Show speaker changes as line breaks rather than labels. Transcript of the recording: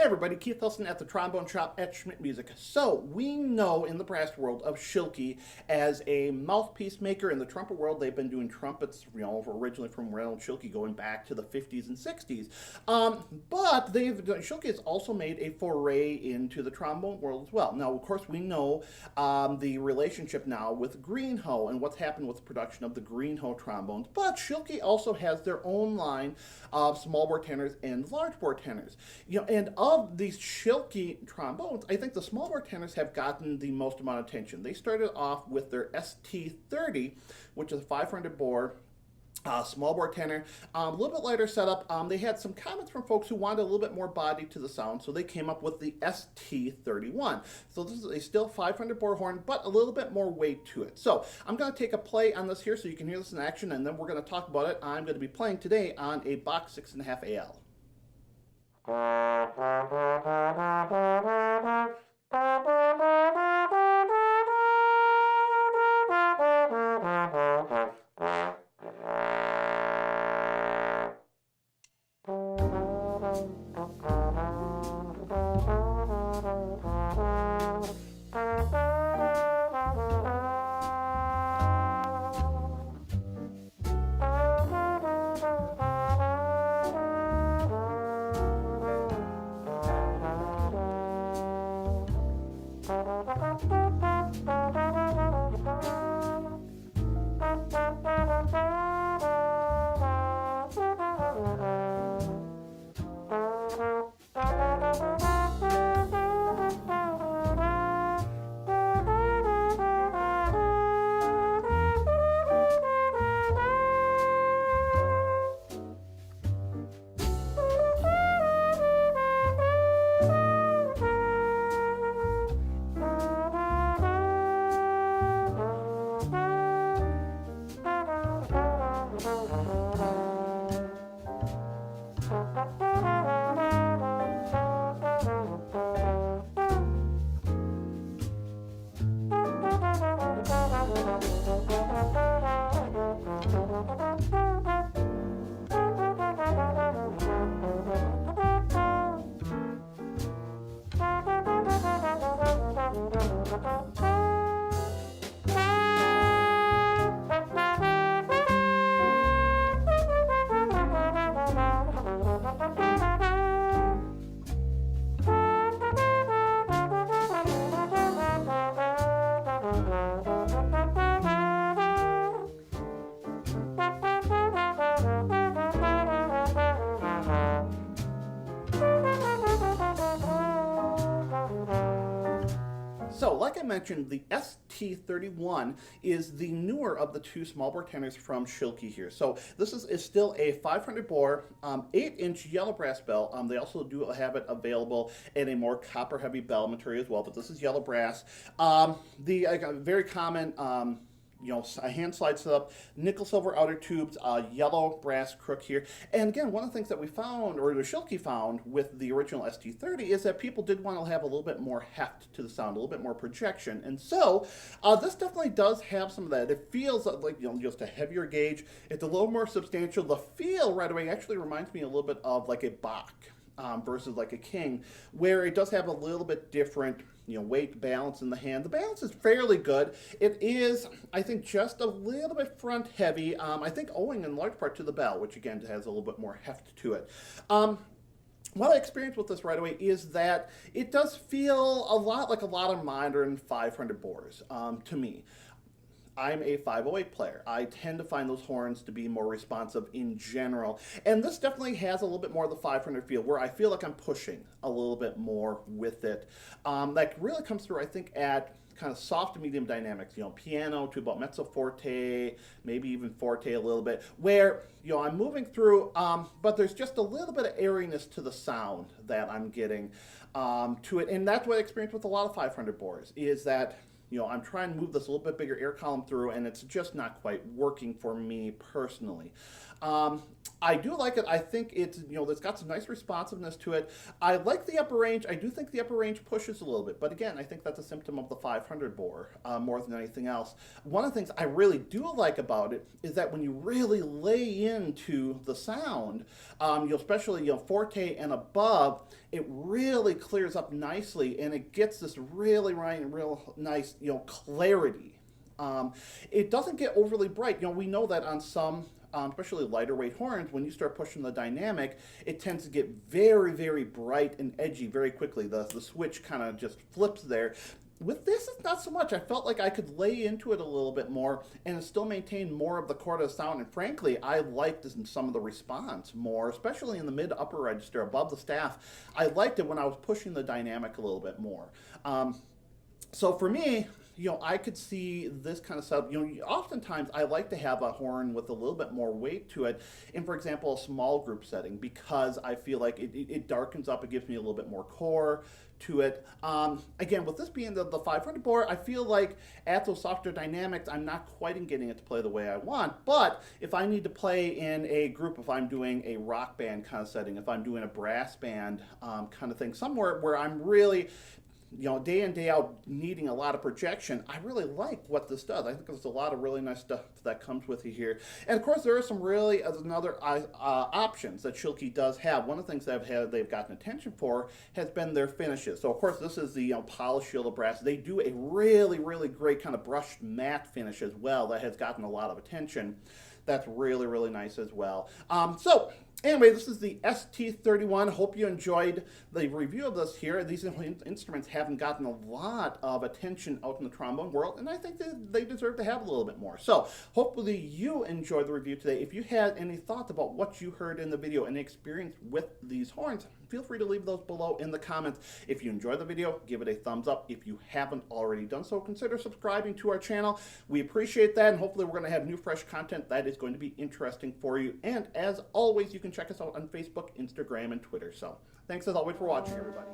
everybody, Keith Wilson at the Trombone Shop at Schmidt Music. So, we know in the brass world of Schilke as a mouthpiece maker. In the trumpet world, they've been doing trumpets, originally from Reynolds Schilke going back to the 50s and 60s. But Schilke has also made a foray into the trombone world as well. Now, of course, we know the relationship now with Greenhoe and what's happened with the production of the Greenhoe trombones. But Schilke also has their own line of small bore tenors and large bore tenors. And of these Schilke trombones, I think the small bore tenors have gotten the most amount of attention. They started off with their ST30, which is a 500 bore small bore tenor, a little bit lighter setup. They had some comments from folks who wanted a little bit more body to the sound, so they came up with the ST31. So this is a still 500 bore horn, but a little bit more weight to it. So I'm going to take a play on this here so you can hear this in action, and then we're going to talk about it. I'm going to be playing today on a Bach 6.5 AL. So, like I mentioned, the ST31 is the newer of the two small bore tenors from Schilke here. So this is still a 500 bore, 8-inch yellow brass bell. They also do have it available in a more copper heavy bell material as well, but this is yellow brass. Very common a hand slide setup, nickel silver outer tubes, yellow brass crook here. And again, one of the things that we found, or the Schilke found with the original ST30, is that people did want to have a little bit more heft to the sound, a little bit more projection. And so this definitely does have some of that. It feels like just a heavier gauge. It's a little more substantial. The feel right away actually reminds me a little bit of like a Bach versus like a King, where it does have a little bit different weight balance in the hand. The balance is fairly good. It is, I think, just a little bit front heavy, I think owing in large part to the bell, which again has a little bit more heft to it. What I experienced with this right away is that it does feel a lot like a lot of modern 500 bores to me. I'm a 508 player. I tend to find those horns to be more responsive in general. And this definitely has a little bit more of the 500 feel, where I feel like I'm pushing a little bit more with it. That really comes through, I think, at kind of soft to medium dynamics, piano to about mezzo forte, maybe even forte a little bit, where, I'm moving through, but there's just a little bit of airiness to the sound that I'm getting to it. And that's what I experienced with a lot of 500 bores, is that I'm trying to move this a little bit bigger air column through, and it's just not quite working for me personally. I do like it. I think it's, it's got some nice responsiveness to it. I like the upper range. I do think the upper range pushes a little bit, but again, I think that's a symptom of the 500 bore more than anything else. One of the things I really do like about it is that when you really lay into the sound, especially forte and above, it really clears up nicely, and it gets this really real nice clarity. It doesn't get overly bright. We know that on some especially lighter weight horns, when you start pushing the dynamic, it tends to get very bright and edgy very quickly. The switch kind of just flips there. With this, it's not so much. I felt like I could lay into it a little bit more and still maintain more of the chord sound. And frankly, I liked some of the response more, especially in the mid upper register above the staff. I liked it when I was pushing the dynamic a little bit more. So for me, I could see this kind of setup. Oftentimes I like to have a horn with a little bit more weight to it in, for example, a small group setting, because I feel like it darkens up. It gives me a little bit more core to it. Again, with this being the 500 bore, I feel like at those softer dynamics, I'm not quite getting it to play the way I want. But if I need to play in a group, if I'm doing a rock band kind of setting, if I'm doing a brass band kind of thing, somewhere where I'm really day in, day out needing a lot of projection, I really like what this does. I think there's a lot of really nice stuff that comes with it here. And of course, there are some really other options that Schilke does have. One of the things they've gotten attention for has been their finishes. So of course, this is the polished shielded brass. They do a really great kind of brushed matte finish as well that has gotten a lot of attention. That's really nice as well. So anyway, this is the ST31. Hope you enjoyed the review of this here. These instruments haven't gotten a lot of attention out in the trombone world, and I think that they deserve to have a little bit more. So hopefully you enjoyed the review today. If you had any thoughts about what you heard in the video and experience with these horns, feel free to leave those below in the comments. If you enjoyed the video, give it a thumbs up. If you haven't already done so, consider subscribing to our channel. We appreciate that, and hopefully we're going to have new, fresh content that is going to be interesting for you. And as always, you can check us out on Facebook, Instagram, and Twitter. So thanks as always for watching, everybody.